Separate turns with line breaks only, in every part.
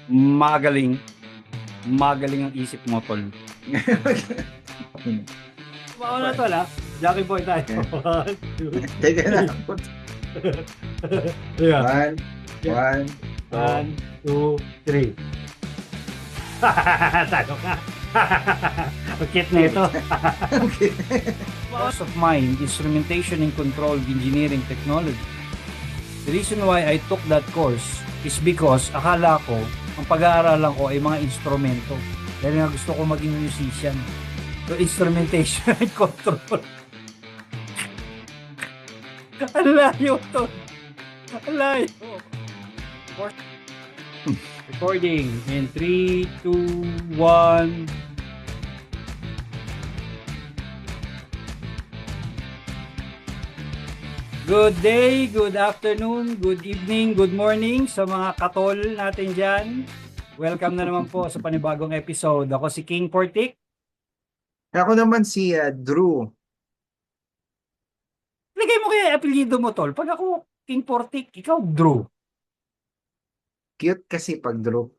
Magaling, magaling ang isip mo, tol. Mauna tol, ha? Jackie boy tayo.
Okay.
1, 2,
Teka na.
3. Yeah.
One, one, two.
1, 2, 3. Talo ka. Ang cute na ito.
Okay.
Course of mine, Instrumentation and Control Engineering Technology. The reason why I took that course is because akala ko, ang pag-aaralan ko ay mga instrumento. Dahil nga gusto ko maging musician. So, instrumentation and control. Ang layo to. Ang layo. Recording in 3, 2, 1. Good day, good afternoon, good evening, good morning sa mga katol natin dyan. Welcome na naman po sa panibagong episode. Ako si King Portik.
Ako naman si Drew.
Lagay mo kaya apelyido mo, tol. Pag ako King Portik, ikaw Drew.
Cute kasi pag Drew.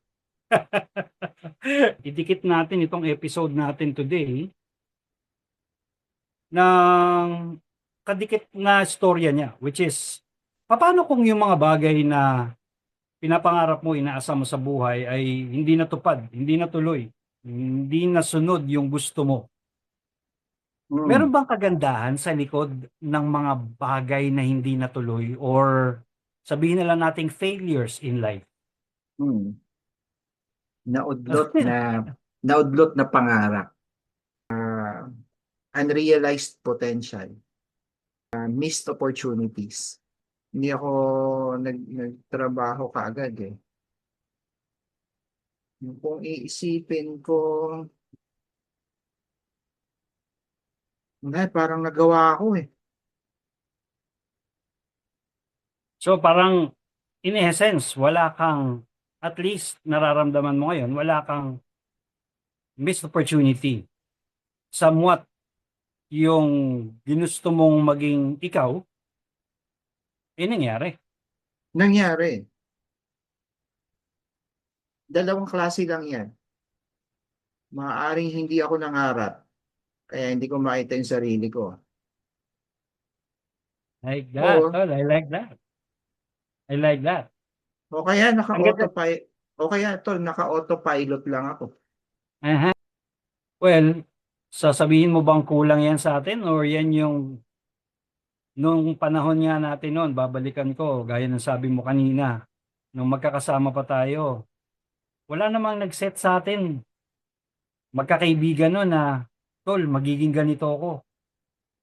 Idikit natin itong episode natin today ng kadikit na storya niya, which is paano kung yung mga bagay na pinapangarap mo, inaasa mo sa buhay ay hindi natupad, hindi natuloy, hindi nasunod yung gusto mo. Meron bang kagandahan sa likod ng mga bagay na hindi natuloy or sabihin na lang nating failures in life?
Hmm. Naudlot na pangarap. Unrealized potential. Missed opportunities. Hindi ako nagtrabaho kaagad eh. Kung iisipin ko, parang nagawa ako eh.
So parang in essence, wala kang, at least nararamdaman mo ngayon, wala kang missed opportunity. Somewhat yung ginusto mong maging ikaw, nangyari.
Nangyari. Dalawang klase lang yan. Maaaring hindi ako nangarap, kaya hindi ko makita yung sarili ko.
Like that,
O,
tol. I like that. I like that.
o kaya
Ang ganda.
naka-autopilot, o kaya tol, naka-autopilot lang ako.
Aha. Well, sasabihin mo bang kulang yan sa atin or yan yung nung panahon nga natin noon, babalikan ko, gaya ng sabi mo kanina, nung magkakasama pa tayo, wala namang nag-set sa atin, magkakaibigan noon na, tol, magiging ganito ako.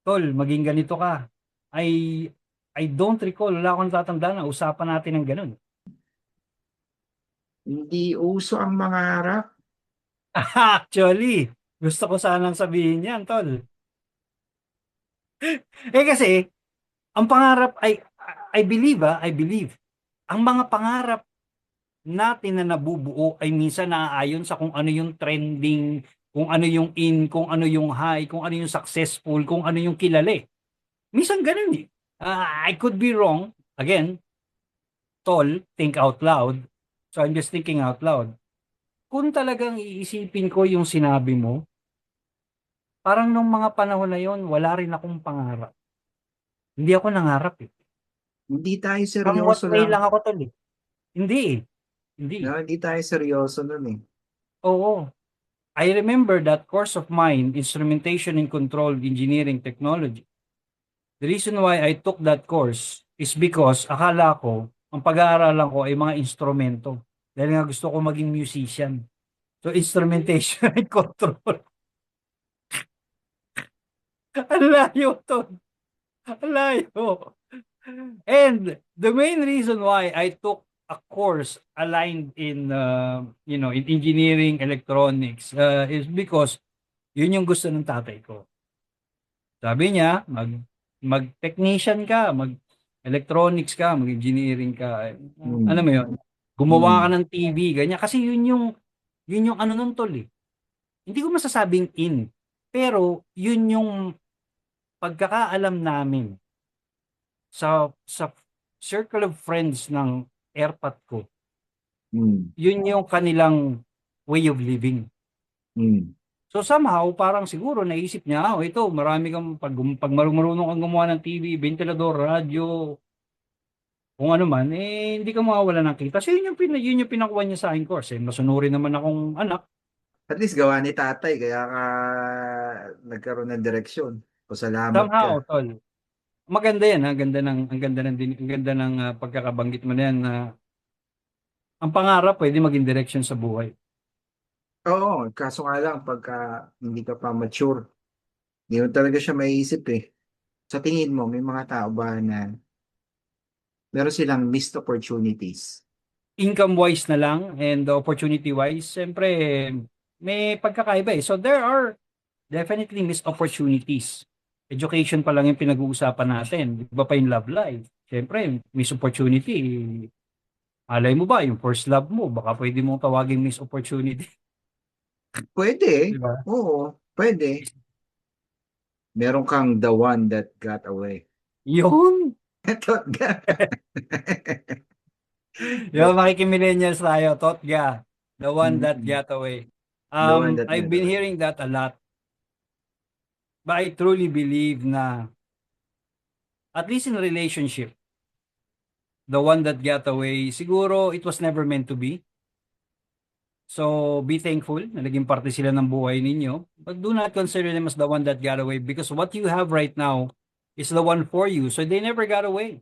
Tol, maging ganito ka. I, I don't recall, wala akong natatandaan na usapan natin ng ganun.
Hindi uso ang mangarap.
Actually, gusto ko sanang sabihin yan, tol. Kasi, ang pangarap ay, I believe, ang mga pangarap natin na nabubuo ay minsan naaayon sa kung ano yung trending, kung ano yung in, kung ano yung high, kung ano yung successful, kung ano yung kilala. Minsan ganun eh. I could be wrong. Again, tol, think out loud. So I'm just thinking out loud. Kung talagang iisipin ko yung sinabi mo, parang nung mga panahon na yon, wala rin akong pangarap. Hindi ako nangarap eh.
Hindi tayo
Somewhat
seryoso
way
lang.
lang ako tol eh. Hindi eh. Hindi.
No, hindi tayo seryoso nun eh.
Oo. I remember that course of mine, Instrumentation and Control Engineering Technology. The reason why I took that course is because akala ko, ang pag-aaralan ko ay mga instrumento. Dahil nga gusto ko maging musician. So, instrumentation and control. Ang layo to. Ang layo. And the main reason why I took a course aligned in, in engineering, electronics, is because yun yung gusto ng tatay ko. Sabi niya, mag-technician ka, mag-electronics ka, mag-engineering ka. Ano mo
Hmm.
yun? Gumawa ka
Hmm.
ng TV, ganyan. Kasi yun yung ano nun tol eh. Hindi ko masasabing in. Pero yun yung pagkakaalam namin sa circle of friends ng airpat ko
Mm.
Yun yung kanilang way of living.
Mm.
So somehow, parang siguro naisip niya, oh, ito, marami kang, pag marunong kang gumawa ng TV, ventilador, radyo, kung ano man, eh, hindi ka mawawala ng kita. So yun yung pinakuha niya sa aking course. Eh, masunurin naman akong anak.
At least gawa ni tatay, kaya ka nagkaroon ng direksyon. O salamat ka.
Somehow, tol. Maganda yan, ha? Ang ganda ng pagkakabanggit mo na yan na ang pangarap pwede maging direction sa buhay.
Oo, kaso nga lang, pagka hindi ka pa mature, hindi mo talaga siya maiisip eh. Sa tingin mo, may mga tao ba na meron silang missed opportunities?
Income-wise na lang and opportunity-wise, siyempre, may pagkakaiba eh. So there are definitely missed opportunities. Education pa lang yung pinag-uusapan natin. Iba pa yung love life. Siyempre, missed opportunity. Alay mo ba, yung first love mo, baka pwede mong tawagin missed opportunity.
Pwede.
Di ba?
Oo, pwede. Meron kang the one that got away.
Yun!
Ito,
Yung makikimillennials tayo, Totga, the one that
Mm-mm.
got away.
The one that
I've
got
been
away.
hearing that a lot, but I truly believe na, at least in a relationship, the one that got away, siguro it was never meant to be. So be thankful na naging parte sila ng buhay ninyo. But do not consider them as the one that got away because what you have right now is the one for you. So they never got away.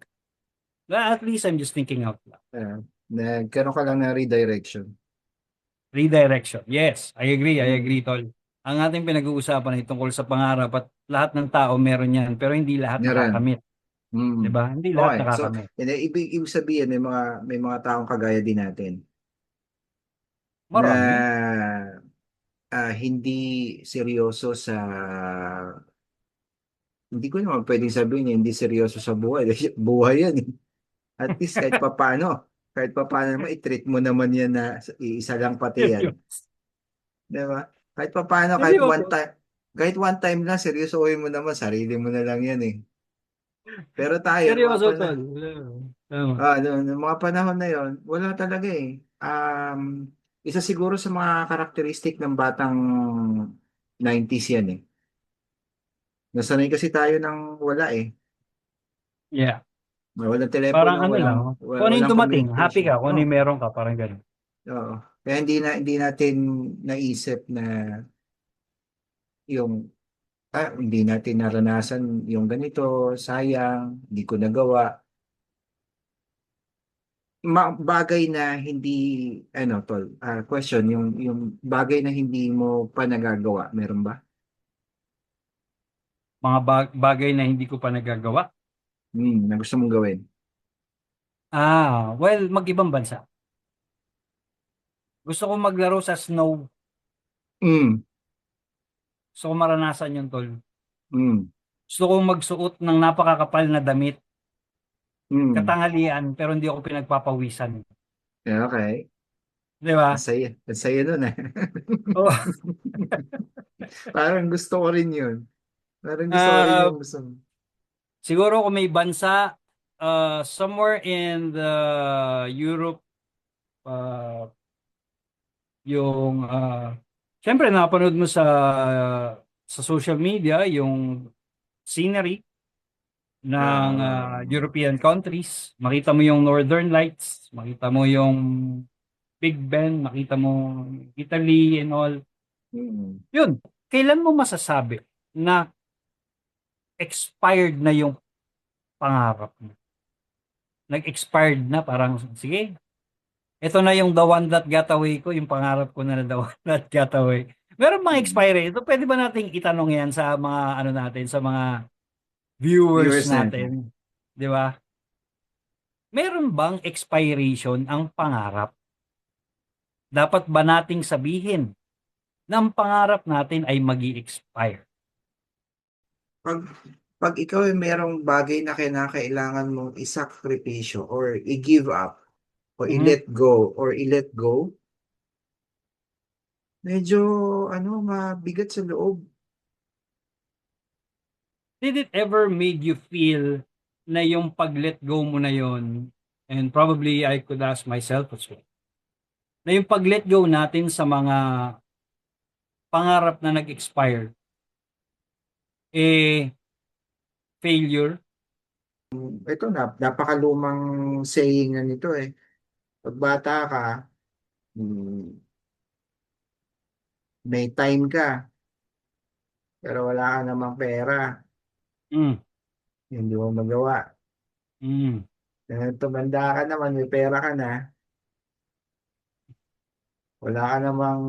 Well, at least I'm just thinking out loud.
Ah, nagkaroon ka lang ng redirection.
Redirection. Yes, I
Mm.
agree, tol. Ang ating pinag-uusapan ay tungkol sa pangarap at lahat ng tao meron yan, pero hindi lahat
Meron.
nakakamit. 'Di
Mm.
ba? Hindi lahat
Okay, so
nakakamit.
ibig sabihin may mga taong kagaya din natin na
Marami.
hindi seryoso sa hindi ko naman pwedeng sabihin na hindi seryoso sa buhay. Buhay yan eh. At least kahit papaano naman i-treat mo naman yan na isa lang pati yan.
Seryoso.
'Di ba? Kahit papaano
Seryoso.
kahit one time lang seryosohin mo naman sarili mo na lang yan eh. Pero tayo ng mga
Seryoso, tol. Tama.
Noong mga panahon na yon, wala talaga eh. Isa siguro sa mga karakteristik ng batang 90s yan eh. Nasanay kasi tayo ng wala eh.
Yeah.
Walang
Parang
telepono,
ano lang, kung ano yung
walang
dumating, happy
communication.
ka. Kung ano
Oh,
yung meron ka, parang ganun.
oo. Kaya hindi natin naisip na yung hindi natin naranasan yung ganito, sayang, hindi ko nagawa. Bagay na hindi tol, question yung bagay na hindi mo pa nagagawa, meron ba?
Mga bagay na hindi ko pa nagagawa.
Na gusto mong gawin.
Well, mag-ibang bansa. Gusto ko maglaro sa snow.
Mm.
Gusto ko maranasan yung tol.
Mm.
Gusto ko magsuot ng napakakapal na damit,
Mm.
katanghalian, pero hindi ako pinagpapawisan.
Yeah, okay.
Di ba?
Ang saya nun eh.
Oh,
Parang gusto ko rin yun. Parang gusto ko rin
ah,
yung gusto mo.
siguro kung may bansa, somewhere in the Europe, uh, yung, syempre, napanood mo sa social media, yung scenery ng
Um,
European countries. Makita mo yung Northern Lights, makita mo yung Big Ben, makita mo Italy and all.
mm.
Yun, kailan mo masasabi na expired na yung pangarap mo? Nag-expired na, parang, sige, ito na yung the one that got away ko, yung pangarap ko na the one that got away. Meron mga
Mm.
expiry. Ito, pwede ba nating itanong yan sa mga, ano natin, sa mga viewers
Viewers natin.
natin? Di ba? Meron bang expiration ang pangarap? Dapat ba nating sabihin na ang pangarap natin ay magi-expire?
Pag, pag ikaw ay merong bagay na kinakailangan mong isakripisyo or i-give up o
Mhm.
i-let go medyo mabigat sa loob.
Did it ever made you feel na yung pag-let go mo na yon, and probably I could ask myself as well, na yung pag-let go natin sa mga pangarap na nag-expire, eh, failure.
Ito na, napakalumang saying na nito eh. Pag bata ka, may time ka, pero wala ka namang pera,
Mm,
hindi mo magawa.
mm.
Tumanda ka naman, may pera ka na, wala ka namang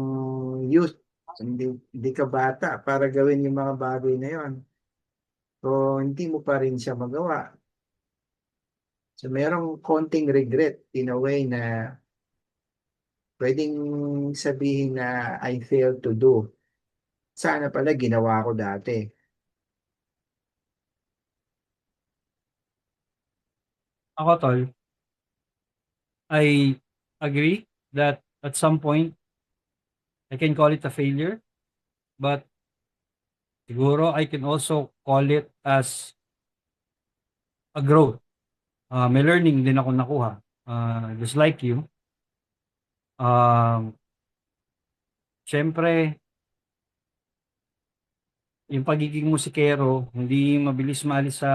youth, hindi, hindi ka bata para gawin yung mga bagay na yon. So, hindi mo pa rin siya magawa. So, merong konting regret in a way na pwedeng sabihin na I failed to do. Sana pala ginawa ko dati.
Ako, tol, I agree that at some point, I can call it a failure, but siguro I can also call it as a growth. May learning din ako nakuha. Just like you. Um, Siyempre, yung pagiging musikero, hindi mabilis maalis sa,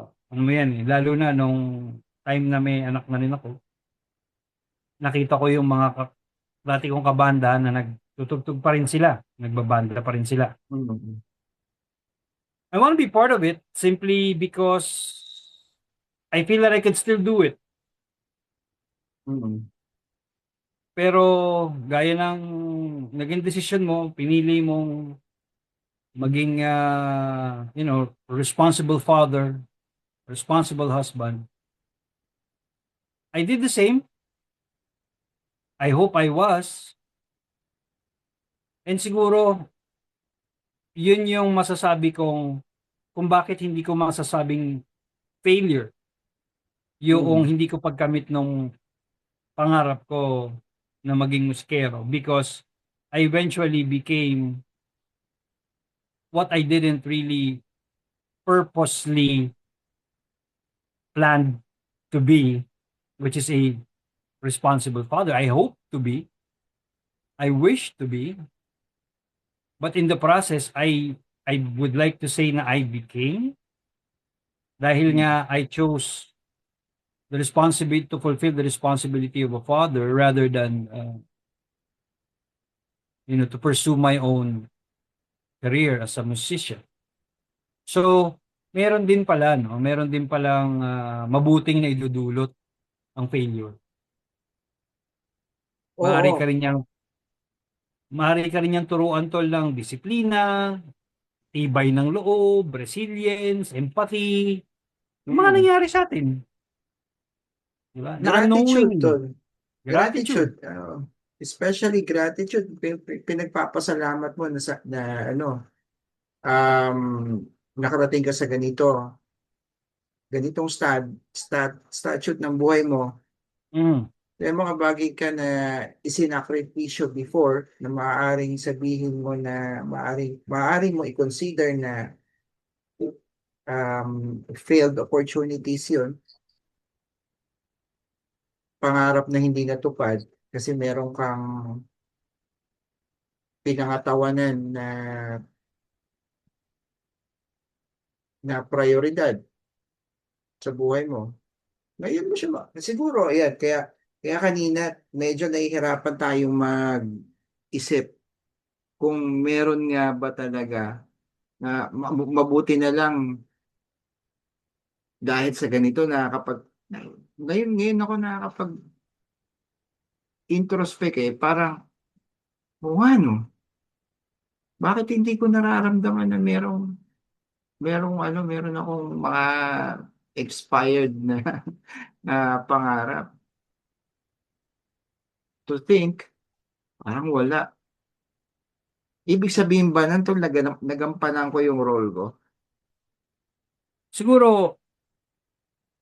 ano mo yan eh, lalo na nung time na may anak na rin ako, nakita ko yung mga dati kong kabanda na nagtutugtog pa rin sila, nagbabanda pa rin sila.
Mm,
I want to be part of it simply because I feel that I can still do it.
mm,
Pero gaya ng naging desisyon mo, pinili mong maging, responsible father, responsible husband. I did the same. I hope I was. And siguro, yun yung masasabi kong kung bakit hindi ko masasabing failure yung
mm,
hindi ko pagkamit nung pangarap ko na maging musikero because I eventually became what I didn't really purposely plan to be, which is a responsible father. I hope to be, I wish to be, but in the process, I would like to say na I became dahil
mm.
nga I chose the responsibility to fulfill the responsibility of a father rather than to pursue my own career as a musician. So, meron din pala no, meron din palang mabuting na idudulot ang failure. Maaari ka
Oo.
rin niyang maaari ka rin niyang turuan tol ng disiplina, tibay ng loob, resilience, empathy, yung mga
Mm.
nangyari sa atin, di ba? Na
Gratitude,
unknowingly,
tol.
gratitude.
Gratitude. Especially gratitude. Pinagpapasalamat mo na, na ano, um, nakarating ka sa ganitong statute ng buhay mo.
Mm.
May mga bagay ka na isinakripisyo before na maaaring sabihin mo na maaaring mo i-consider na failed opportunities yun, pangarap na hindi natupad kasi meron kang pinangatawanan na prioridad sa buhay mo. Ngayon mo siya siguro, ayan, kaya kanina medyo nahihirapan tayong mag-isip kung meron nga ba talaga na mabuti na lang dahil sa ganito na kapag ngayon ako nakakapag introspect parang ano, bakit hindi ko nararamdaman na meron akong mga expired na na pangarap to think, parang wala. Ibig sabihin ba nanto nagampanan ko yung role ko?
Siguro,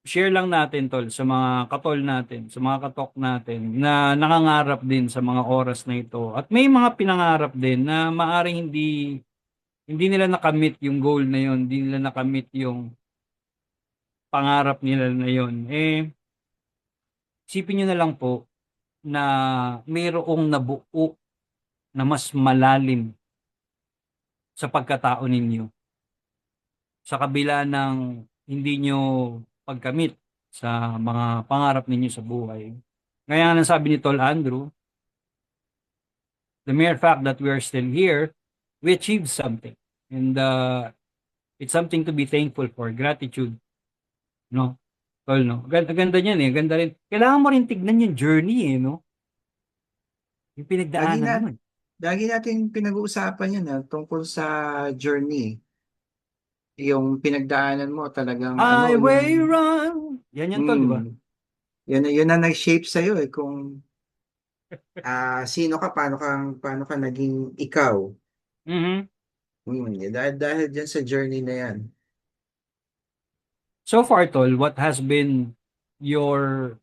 share lang natin tol sa mga katol natin, sa mga katok natin na nangangarap din sa mga oras na ito. At may mga pinangarap din na maaring hindi nila nakamit yung goal na yun, hindi nila nakamit yung pangarap nila na yun. Eh, isipin nyo na lang po, na mayroong nabuo na mas malalim sa pagkatao ninyo sa kabila ng hindi nyo pagkamit sa mga pangarap ninyo sa buhay. Kaya nga sabi ni Tol Andrew, the mere fact that we are still here, we achieved something. And it's something to be thankful for, gratitude, no? Tol, no? Ganda niyan eh, ganda rin. Kailangan mo rin tignan yung journey eh, no? Yung
Lagi
pinagdaanan
na,
mo eh.
lagi natin pinag-uusapan yan tungkol sa journey. Yung pinagdaanan mo talagang ano,
I
yung
way run. Yan yan, Tol, di ba?
mm, yun na nag-shape sa'yo eh kung sino ka, paano ka naging ikaw.
Mhm.
Dahil dyan sa journey na yan.
So far, Tol, what has been your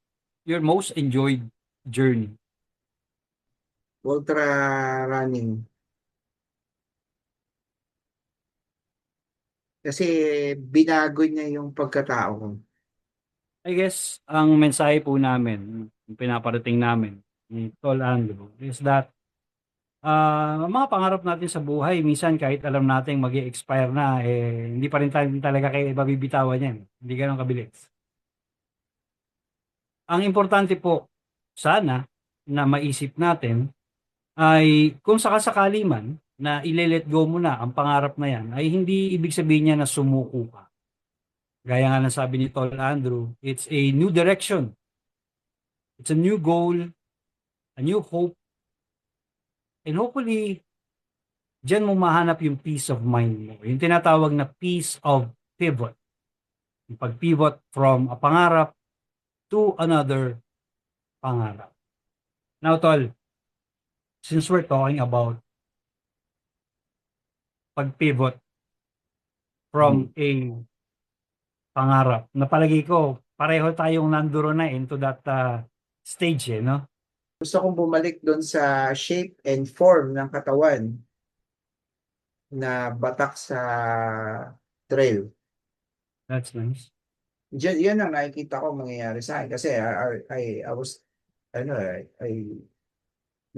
your most enjoyed journey?
Ultra running. Kasi binago niya yung pagkatao ko.
I guess ang mensahe po namin, yung pinaparating namin ni Tol Andrew is that mga pangarap natin sa buhay, minsan kahit alam natin mag expire na, eh, hindi pa rin tayo talaga kayo mabibitawan yan. Hindi ganun kabilis. Ang importante po, sana, na maisip natin, ay kung sakasakali man na ile-let go mo na ang pangarap na yan, ay hindi ibig sabihin niya na sumuko ka. Gaya nga ng sabi ni Tol Andrew, it's a new direction. It's a new goal, a new hope, and hopefully, diyan mo mahanap yung peace of mind mo. Yung tinatawag na peace of pivot. Yung pag-pivot from a pangarap to another pangarap. Now, Tol, since we're talking about pag-pivot
Mm.
from a pangarap, napalagay ko, pareho tayong nanduro na into that stage, eh, no?
Gusto kong bumalik doon sa shape and form ng katawan na batak sa trail.
That's nice.
Yan ang nakikita ko mangyayari sa akin. Kasi I was, ano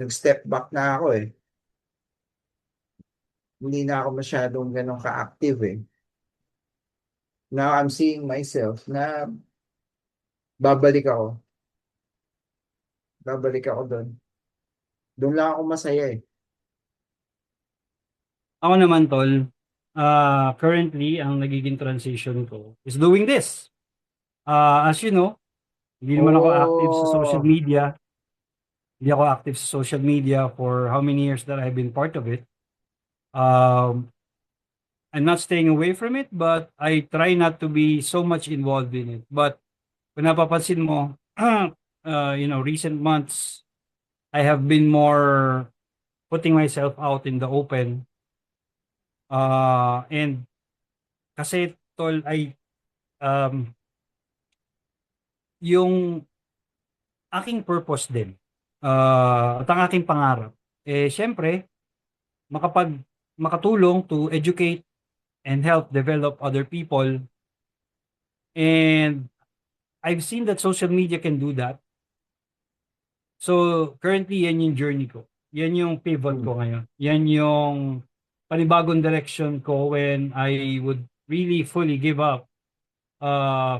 nag-step back na ako eh. Hindi na ako masyadong ganun ka-active eh. Now I'm seeing myself na babalik ako. Babalik ako doon. Doon lang ako masaya eh.
Ako naman, Tol, currently, ang nagiging transition ko is doing this. As you know, hindi naman ako active sa social
Oh,
media. Hindi ako active sa social media for how many years that I've been part of it. Um, I'm not staying away from it, but I try not to be so much involved in it. But kung napapansin mo, recent months, I have been more putting myself out in the open. And kasi, Tol, ay um, yung aking purpose din at ang aking pangarap, eh, syempre, makapag makatulong to educate and help develop other people. And I've seen that social media can do that. So, currently, yan yung journey ko. Yan yung pivot
hmm.
ko ngayon. Yan yung panibagong direction ko when I would really fully give up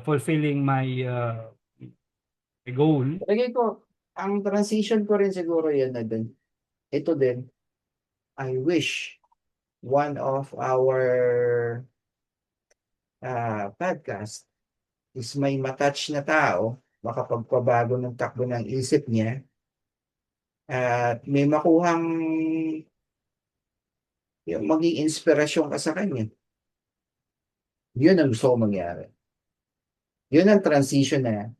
fulfilling my goal.
Lagay ko, ang transition ko rin siguro yan na din. Ito din, I wish one of our podcast is may matouch na tao, makapagpabago ng takbo ng isip niya, at may makuhang yung maging inspirasyon ka sa kanya. Yun ang gusto ko mangyari. Yun ang transition na.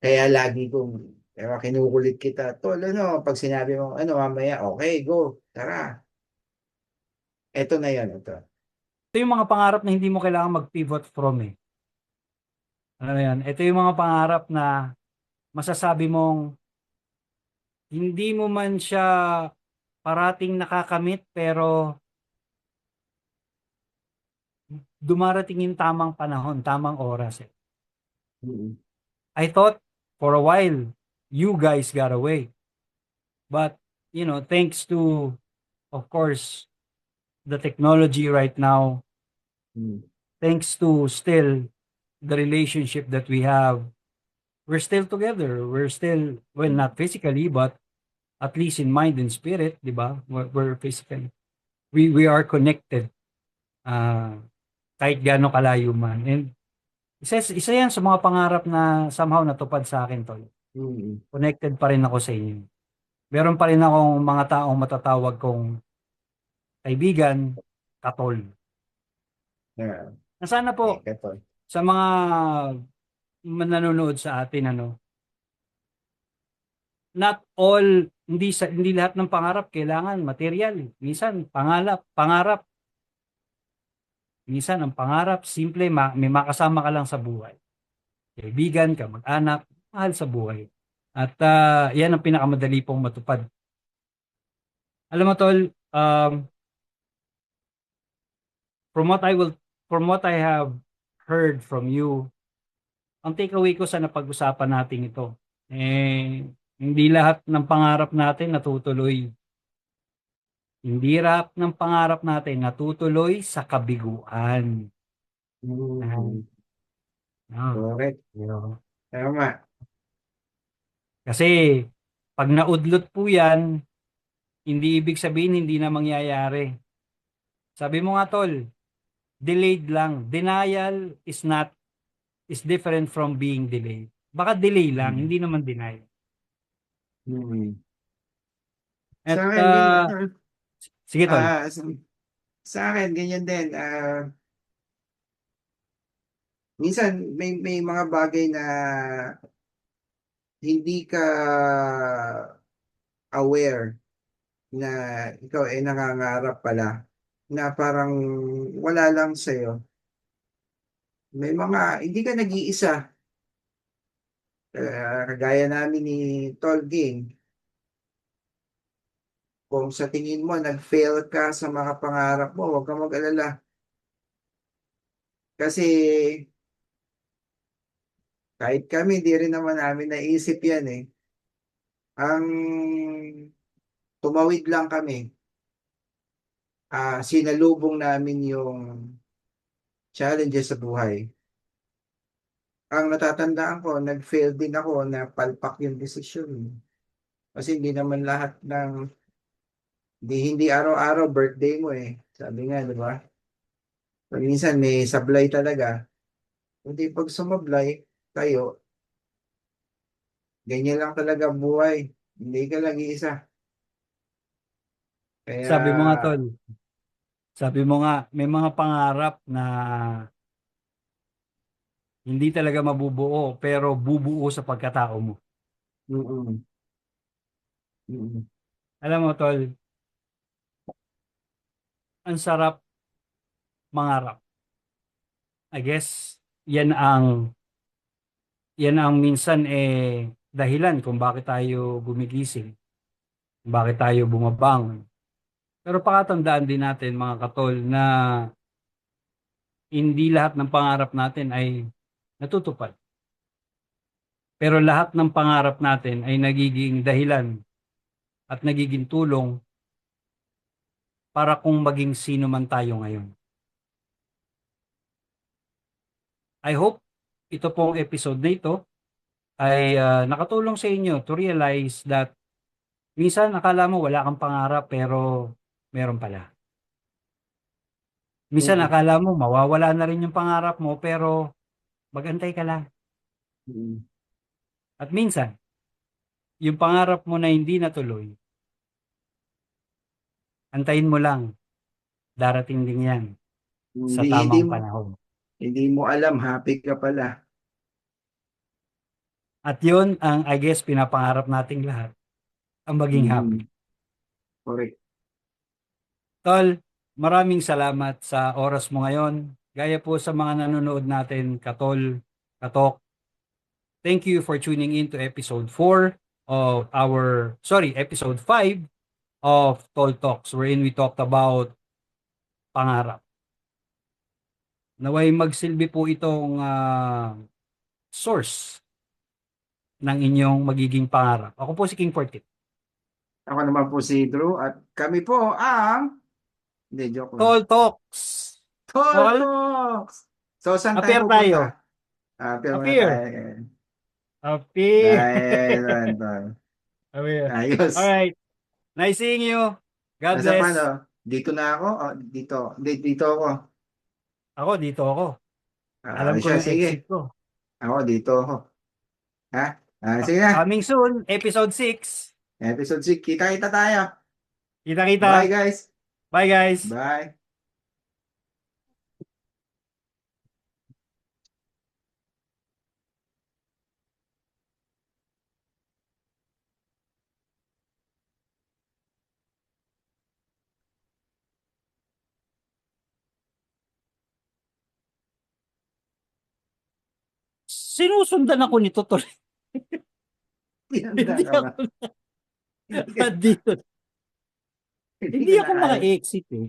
Kaya lagi kong kinukulit kita. Tol, ano, pag sinabi mo, ano, mamaya, okay, go, tara. Ito na yun, ito.
Ito yung mga pangarap na hindi mo kailangan mag-pivot from eh. Ano yan? Ito yung mga pangarap na masasabi mong hindi mo man siya parating nakakamit pero dumarating yung tamang panahon, tamang oras eh.
Mm.
I thought for a while you guys got away. But, thanks to, of course, the technology right now,
Mm.
thanks to still the relationship that we have, we're still together. We're still, well, not physically, but at least in mind and spirit, di ba? We're physically. We are connected. Uh, Kahit gaano kalayo man. And isa yan sa mga pangarap na somehow natupad sa akin, tol.
Mm.
Connected pa rin ako sa inyo. Meron pa rin akong mga taong matatawag kong kaibigan, katol.
Yeah.
Na sana po
Ito.
sa mga nanonood sa atin, not all, hindi lahat ng pangarap kailangan material. Pangarap, minsan ang pangarap simple, may makasama ka lang sa buhay. Kaibigan, kamag-anak, mahal sa buhay. At yan ang pinakamadali pong matupad. Alam mo tol, from what I will from what I have heard from you, ang takeaway ko sa napag-usapan natin ito, hindi lahat ng pangarap natin natutuloy. Hindi lahat ng pangarap natin natutuloy sa kabiguan.
Mm.
Ah,
Correct. Tama.
kasi pag naudlot po yan, hindi ibig sabihin hindi na mangyayari. Sabi mo nga tol, delayed lang. Denial is different from being delayed. Baka delay lang,
Mm.
hindi naman denial.
Mm. Sa
At
akin, ganyan.
sige tol,
Ah, sa, sa akin, ganyan din. Minsan, may mga bagay na hindi ka aware na ikaw ay nangangarap pala na parang wala lang sa'yo. May mga, hindi ka nag-iisa. Kagaya namin ni Tolging, kung sa tingin mo nag-fail ka sa mga pangarap mo, huwag kang mag-alala. Kasi kahit kami, di rin naman namin naisip yan eh. Ang tumawid lang kami, sinalubong namin yung challenges sa buhay. Ang natatandaan ko, nag-fail din ako na palpak yung desisyon. Kasi hindi naman lahat ng, hindi araw-araw birthday mo eh. Sabi nga, di ba? Pag minsan may sablay talaga. Hindi pag sumablay, tayo, ganyan lang talaga ang buhay. Hindi ka lang isa. Kaya,
sabi mo nga tol, sabi mo nga may mga pangarap na hindi talaga mabubuo pero bubuo sa pagkatao mo.
mm, mm,
Alam mo tol, ang sarap mangarap. I guess yan ang minsan dahilan kung bakit tayo gumigising, kung bakit tayo bumabangon. Pero pakatandaan din natin mga katol na hindi lahat ng pangarap natin ay natutupad. Pero lahat ng pangarap natin ay nagiging dahilan at nagiging tulong para kung maging sino man tayo ngayon. I hope ito pong episode na ito ay nakatulong sa inyo to realize that minsan akala mo wala kang pangarap pero meron pala. Minsan
mm,
akala mo mawawala na rin yung pangarap mo pero magantay ka lang.
mm.
At minsan, yung pangarap mo na hindi natuloy, antayin mo lang, darating din yan sa
Hindi,
tamang panahon.
hindi mo alam, happy ka pala.
At yun ang, I guess, pinapangarap nating lahat, ang maging happy.
Mm, correct.
Tol, maraming salamat sa oras mo ngayon. Gaya po sa mga nanonood natin, Katol, Katok, thank you for tuning in to episode 5 of Tol Talks, wherein we talked about pangarap. Naway magsilbi po itong source ng inyong magiging pangarap. Ako po si King Fortit.
Ako naman po si Drew at kami po ang... Hindi, joke lang.
Tall Talks.
Tall
Tall,
Talks! So, saan tayo
appear tayo.
pupunta? Pero muna tayo.
Appear. Appear.
Dahil, tol.
Appear.
Ayos.
Alright. Nice seeing you. God
Nasa paano?
bless.
Dito na ako? Dito. Dito ako.
Ako, dito ako. Alam ko
Siya,
yung
sige.
exit ko.
Ako, dito ako. Ha? Sige na.
Coming soon, episode 6.
Episode 6. Kita-kita tayo. Bye,
Kita-kita.
guys.
Bye, guys.
Bye.
Sinusundan ako nito, tol.
Tinanda
Hindi
ka ba?
ako
Hindi ka,
dito.
hindi
Hindi
ka
ako
nakaalis.
maka-exit eh.